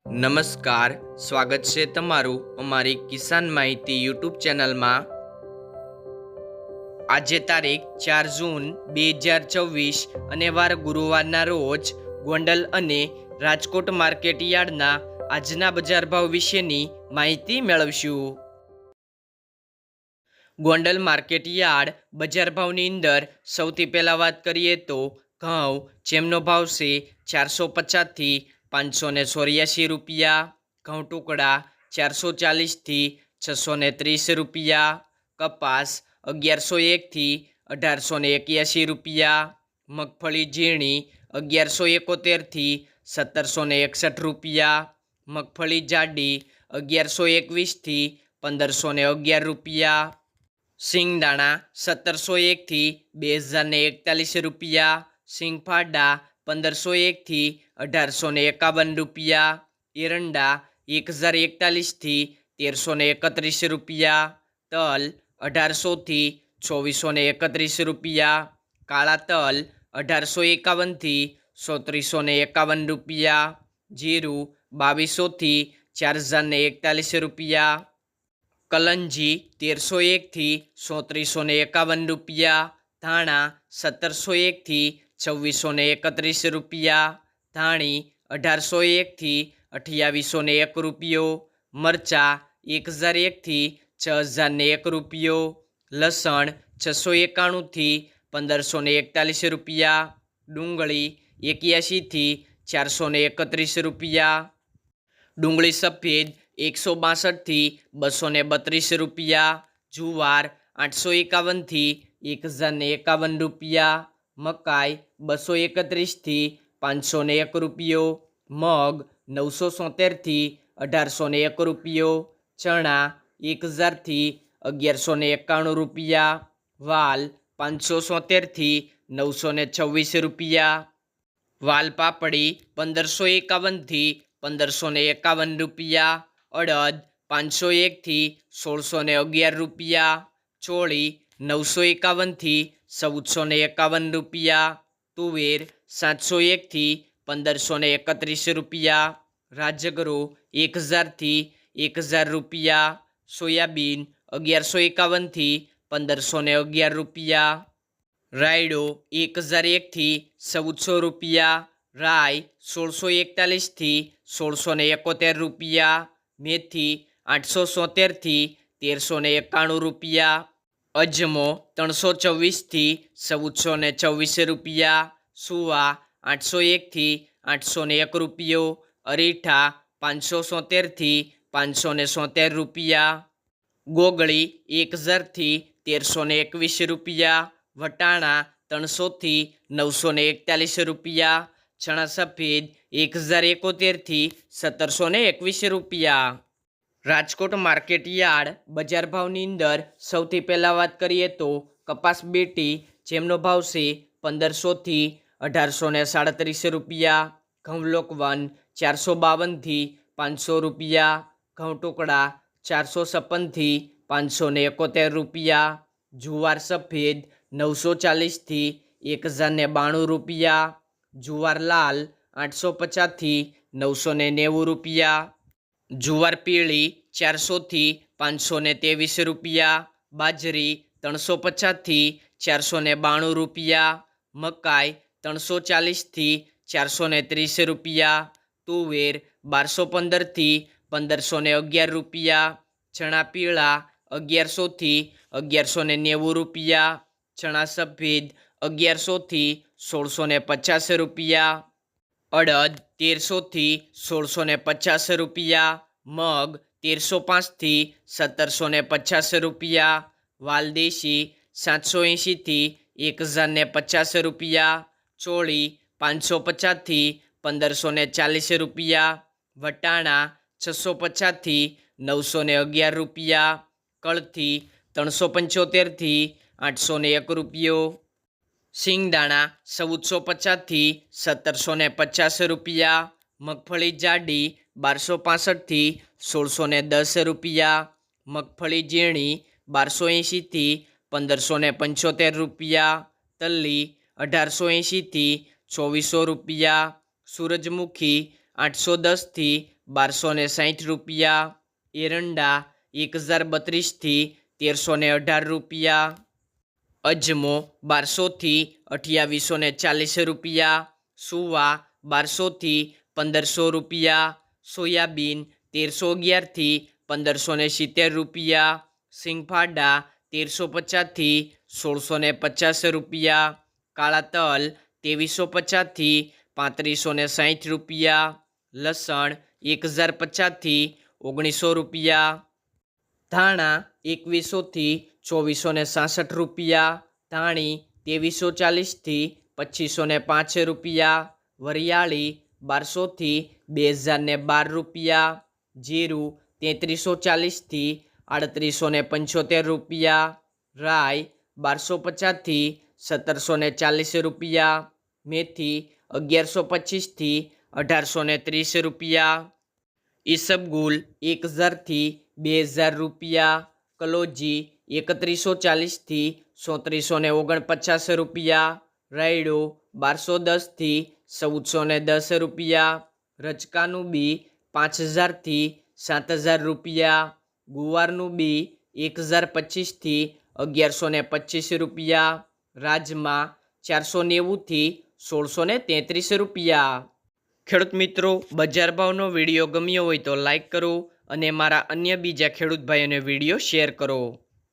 નમસ્કાર, સ્વાગત છે તમારું અમારી કિસાન માહિતી યુટ્યુબ ચેનલમાં। આજે તારીખ 4 જૂન 2024 અને વાર ગુરુવારના રોજ ગોંડલ અને રાજકોટ માર્કેટ યાર્ડના આજના બજાર ભાવ વિશેની માહિતી મેળવશું। ગોંડલ માર્કેટ યાર્ડ બજાર ભાવની અંદર સૌથી પહેલાં વાત કરીએ તો ઘઉં જેમનો ભાવ છે 450 થી 584 રૂપિયા, ઘઉં ટુકડા 440 થી 630 રૂપિયા, કપાસ 1101 થી 1881 રૂપિયા, મગફળી ઝીણી 1171 થી 1761 રૂપિયા, મગફળી જાડી 1121 થી 1511 રૂપિયા, સિંગદાણા 1701 થી 2041 રૂપિયા, સિંગફાડા 1501 થી 1851 રૂપિયા, એરંડા 1041 થી 1331 રૂપિયા, તલ 1800 થી 2431 રૂપિયા, કાળા તલ 1851 થી 3751 રૂપિયા, જીરું 2200 થી 4041 રૂપિયા, કલંજી 1301 થી 3751 રૂપિયા, ધાણા 1701 થી 2631 રૂપિયા, ધાણી 1801 થી 2801 રૂપિયો, મરચાં 1001 થી 6001 રૂપિયો, લસણ 691 થી 1541 રૂપિયા, ડુંગળી 81 થી 431 રૂપિયા, ડુંગળી સફેદ 162 થી 232 રૂપિયા, જુવાર 851 થી 1051 રૂપિયા, મકાઈ 231 થી 501 રૂપિયો, મગ 970 થી 1801 રૂપિયો, ચણા 1000 થી 1191 રૂપિયા, વાલ 570 થી 926 રૂપિયા, વાલ પાપડી 1551 થી 1551 રૂપિયા, અડદ 501 થી 1611 રૂપિયા, ચોળી 951 થી 1451 રૂપિયા, તુવેર 701 થી 1531 રૂપિયા, રાજગરો 1000 થી 1000 રૂપિયા, સોયાબીન 1151 થી 1511 રૂપિયા, રાયડો 1001 થી 1400 રૂપિયા, રાઈ 1641 થી 1671 રૂપિયા, મેથી 870 થી 1391 રૂપિયા, અજમો 324 થી 1424 રૂપિયા, સુવા 801 થી 801 રૂપિયો, અરીઠા 570 થી 570 રૂપિયા, ગોગળી 1000 થી 1321 રૂપિયા, વટાણા 300 થી 941 રૂપિયા, ચણા સફેદ 1071 થી 1721 રૂપિયા। રાજકોટ માર્કેટ યાર્ડ બજાર ભાવની અંદર સૌથી પહેલાં વાત કરીએ તો કપાસ બેટી જેમનો ભાવ છે 1500 થી 1837 રૂપિયા, ઘઉં લોકવન 452 થી 500 રૂપિયા, ઘઉં ટુકડા 456 થી 571 રૂપિયા, જુવાર સફેદ 940 થી 1092 રૂપિયા, જુવાર લાલ 850 થી 990 રૂપિયા, જુવાર પીળી 400 થી 523 રૂપિયા, બાજરી 350 થી 492 રૂપિયા, મકાઈ 340 થી 430 રૂપિયા, તુવેર 1215 થી 1511 રૂપિયા, ચણા પીળા 1100 થી 1190 રૂપિયા, ચણા સફેદ 1100 થી 1650 રૂપિયા, અડદ 1300 થી 1650 રૂપિયા, મગ 1305 થી 1750 રૂપિયા, વાલદેશી 780 થી 1050 રૂપિયા, ચોળી 550 થી 1540 રૂપિયા, વટાણા 650 થી 911 રૂપિયા, કળથી 375 થી 801 રૂપિયો, સિંગદાણા 1450 થી 1750 રૂપિયા, મગફળી જાડી 1265 થી 1610 રૂપિયા, મગફળી ઝીણી 1280 થી 1575 રૂપિયા, તલ્લી 1880 થી 2400 રૂપિયા, સૂરજમુખી 810 થી 1260 રૂપિયા, એરંડા 1032 થી 1318 રૂપિયા, અજમો 1200 થી 2840 રૂપિયા, સુવા 1200 થી 1500 રૂપિયા, સોયાબીન 1311 થી 1570 રૂપિયા, સિંગફાડા 1350 થી 1650 રૂપિયા, કાળા તલ 2350 થી 3560 રૂપિયા, લસણ 1050 થી 1900 રૂપિયા, ધાણા 2100 થી 2466 રૂપિયા, ધાણી 2340 થી 2505 રૂપિયા, વરિયાળી 1200 થી 2012 રૂપિયા, જીરું 3340 થી 3875 રૂપિયા, રાઈ 1250 થી 1740 રૂપિયા, મેથી 1125 થી 1830 રૂપિયા, ઈસબગુલ 1000 થી 2000 રૂપિયા, કલોજી 3140 થી 3749 રૂપિયા, રાયડો 1210 થી 1410 રૂપિયા, રચકાનું બી 5000 થી 7000 રૂપિયા, ગુવારનું બી 1025 થી 1125 રૂપિયા, રાજમા 490 થી 1633 રૂપિયા। ખેડૂત મિત્રો, બજાર ભાવનો વિડીયો ગમ્યો હોય તો લાઈક કરો અને મારા અન્ય બીજા ખેડૂત ભાઈઓને વિડીયો શેર કરો।